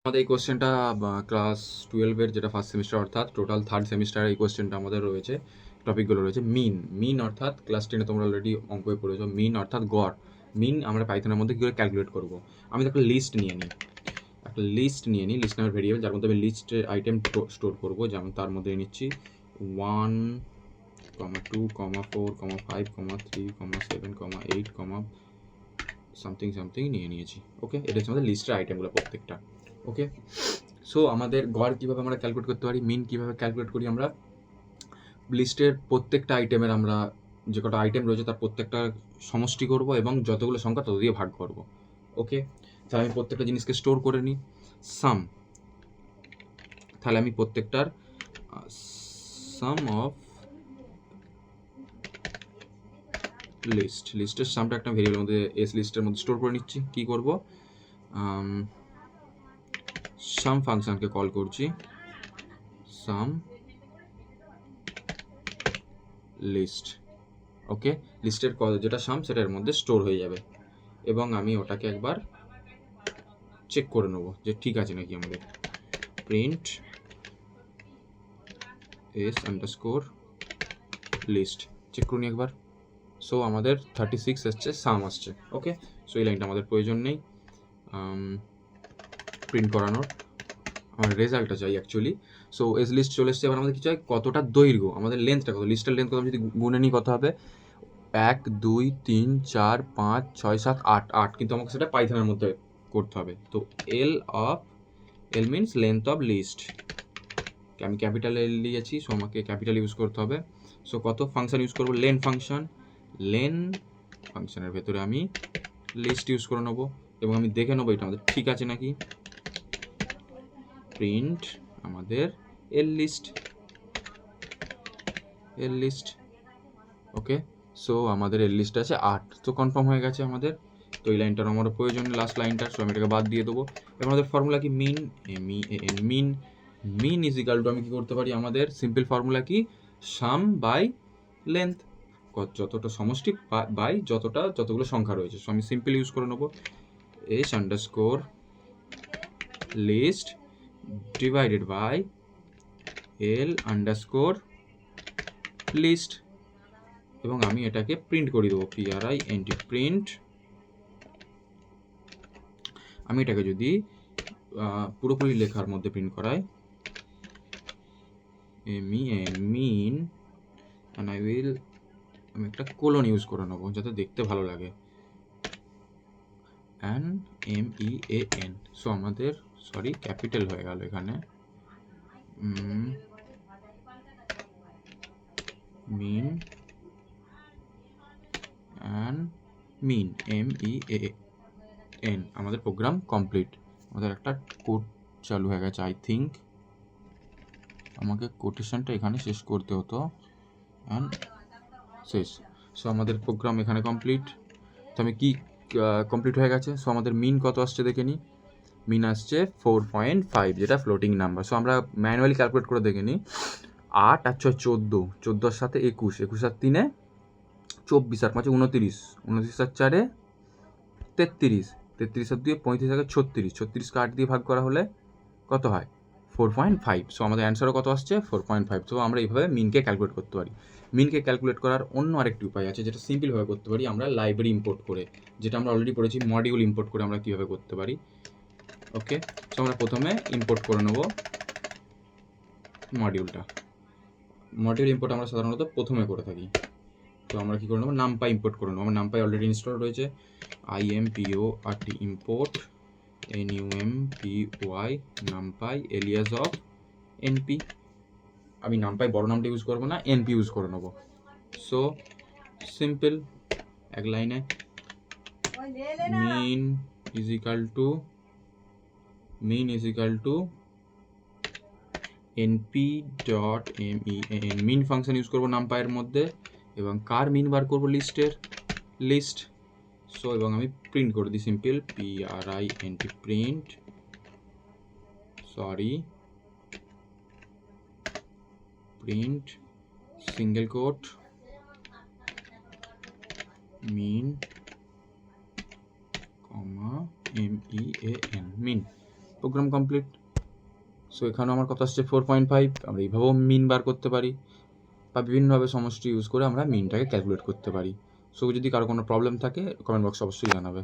আমাদের এই কোশ্চেনটা ক্লাস 12 এর যেটা ফার্স্ট সেমিস্টার অর্থাৎ টোটাল থার্ড সেমিস্টারের এই কোশ্চেনটা আমাদের রয়েছে। টপিকগুলো রয়েছে মিন অর্থাৎ ক্লাস 10 তোমরা অলরেডি অঙ্কয়ে পড়েছো। মিন অর্থাৎ গড়। মিন আমরা পাইথনের মধ্যে কী করে ক্যালকুলেট করব। আমি একটা লিস্ট নিয়ে নিই, লিস্ট নামের ভেরিয়েবল, যার মধ্যে আমি লিস্টের আইটেম স্টোর করবো। যেমন তার মধ্যে নিচ্ছি 1, 2, 4, 5, 3, 7, 8, সামথিং নিয়ে নিয়েছি। ওকে, এটা হচ্ছে আমাদের লিস্টের আইটেমগুলো প্রত্যেকটা। ওকে, সো আমাদের গড় কীভাবে আমরা ক্যালকুলেট করতে পারি, মিন কীভাবে ক্যালকুলেট করি, আমরা লিস্টের প্রত্যেকটা আইটেমের আমরা যে কটা আইটেম রয়েছে তার প্রত্যেকটা সমষ্টি করব এবং যতগুলো সংখ্যা তত দিয়ে ভাগ করব। ওকে, তাহলে আমি প্রত্যেকটা জিনিসকে স্টোর করে নিই। সাম, তাহলে আমি প্রত্যেকটার সাম অফ লিস্টের সামটা একটা ভেরিয়েবলের মধ্যে এস লিস্টের মধ্যে স্টোর করে নিচ্ছি। কি করব, সাম ফাংশনকে কল করছি, সাম লিস্ট। ওকে, লিস্টের যেটা সাম সেটা এর মধ্যে স্টোর হয়ে যাবে এবং আমি ওটাকে একবার চেক করে নেবো যে ঠিক আছে নাকি। আমাদের print s underscore list check করুন একবার। সো আমাদের 36 আসছে, সাম আসছে। ওকে, সো এই লাইনটা আমাদের প্রয়োজন নেই প্রিন্ট করানোর, আমার রেজাল্টটা চাই অ্যাকচুয়ালি। সো এস লিস্ট চলে এসছে। এবার আমাদের কি চাই, কতটা দৈর্ঘ্য, আমাদের লেন্থটা কত, লিস্টের লেন্থ কত, যদি গুনে নিই কত হবে, 1, 2, 3, 4, 5, 6, 7, 8, কিন্তু আমাকে সেটা পাইথনের মধ্যে করতে হবে। তো এল মিনস লেন্থ অফ লিস্ট, আমি ক্যাপিটাল এল দিয়েছি, সো আমাকে ক্যাপিটাল ইউজ করতে হবে। সো কত ফাংশন ইউজ করবো, লেন ফাংশনের ভেতরে আমি লিস্ট ইউজ করে নেবো এবং আমি দেখে নেবো এটা আমাদের ঠিক আছে নাকি। প্রিন্ট আমাদের এল লিস্ট। ওকে, সো আমাদের এল লিস্ট আছে 8, তো কনফার্ম হয়ে গেছে আমাদের। তো এই লাইনটার আমার প্রয়োজন লাস্ট লাইনটার, সো আমি এটাকে বাদ দিয়ে দেবো। এবং আমাদের ফর্মুলা কি, মিন ইজ ইকাল টু, আমি কি করতে পারি, আমাদের সিম্পল ফর্মুলা কি, সাম বাই লেন্থ, যতটা সমষ্টি বাই যতগুলো সংখ্যা রয়েছে। সো আমি সিম্পল ইউজ করে নেবো s underscore list divided by l underscore list এবং আমি এটাকে প্রিন্ট করে দেবো, PRINT প্রিন্ট। আমি এটাকে যদি পুরোপুরি লেখার মধ্যে প্রিন্ট করাই, মিন অ্যান্ড আমি একটা কোলন ইউজ করে নেবো যাতে দেখতে ভালো লাগে, MEAN। সো আমাদের ক্যাপিটাল হয়ে গেল এখানে, মিন অ্যান্ড MEAN। আমাদের প্রোগ্রাম কমপ্লিট। আমাদের একটা কোড চালু হয়ে গেছে, আই থিঙ্ক আমাকে কোটেশনটা এখানে শেষ করতে হতো, অ্যান্ড শেষ। সো আমাদের প্রোগ্রাম এখানে কমপ্লিট। তো আমি কি কমপ্লিট হয়ে গেছে। সো আমাদের মিন কত আসছে দেখে নিই, মিন আসছে 4.5, যেটা ফ্লোটিং নাম্বার। সো আমরা ম্যানুয়ালি ক্যালকুলেট করে দেখে নিই, 8 আর 6 14, 14 সাথে 21, 21 আর 3 24, আর 5 29, 29 আর 4 33, 33 আর 2 35 আর 36, 36কে 8 দিয়ে ভাগ করা হলে কত হয়, 4.5। সো আমাদের অ্যান্সারও কত আসছে, 4.5। তো আমরা এইভাবে মিনকে ক্যালকুলেট করতে পারি। মিনকে ক্যালকুলেট করার অন্য আরেকটি উপায় আছে, যেটা সিম্পলভাবে করতে পারি আমরা লাইব্রেরি ইম্পোর্ট করে, যেটা আমরা অলরেডি পড়েছি, মডিউল ইম্পোর্ট করে আমরা কীভাবে করতে পারি। ওকে, সো আমরা প্রথমে ইম্পোর্ট করে নেব মডিউল ইম্পোর্ট আমরা সাধারণত প্রথমে করে থাকি। তো আমরা কী করে নেবো, নামপাই ইম্পোর্ট করে নেবো। আমার নামপাই অলরেডি ইনস্টল রয়েছে, IMPORT import NUMPY NumPy Ilias of NP। আমি নামপাই বড় নামটা ইউজ করবো না, NP ইউজ করে নেবো। সো সিম্পল, এক লাইনে, mean is equal to np.mean, mean function use করবো নামপাইয়ের মধ্যে এবং কার মিন বার করবো, লিস্ট। সো এবং আমি প্রিন্ট করে দিই simple, PRINT print, print single quote mean, MEAN mean. Program complete. So এখানেও আমার কত আসছে 4.5। আমরা এইভাবেও মিন বার করতে পারি বা বিভিন্নভাবে সমষ্টি ইউজ করে আমরা মিনটাকে ক্যালকুলেট করতে পারি। সো যদি কারো কোনো প্রবলেম থাকে কমেন্ট বক্সে অবশ্যই জানাবে।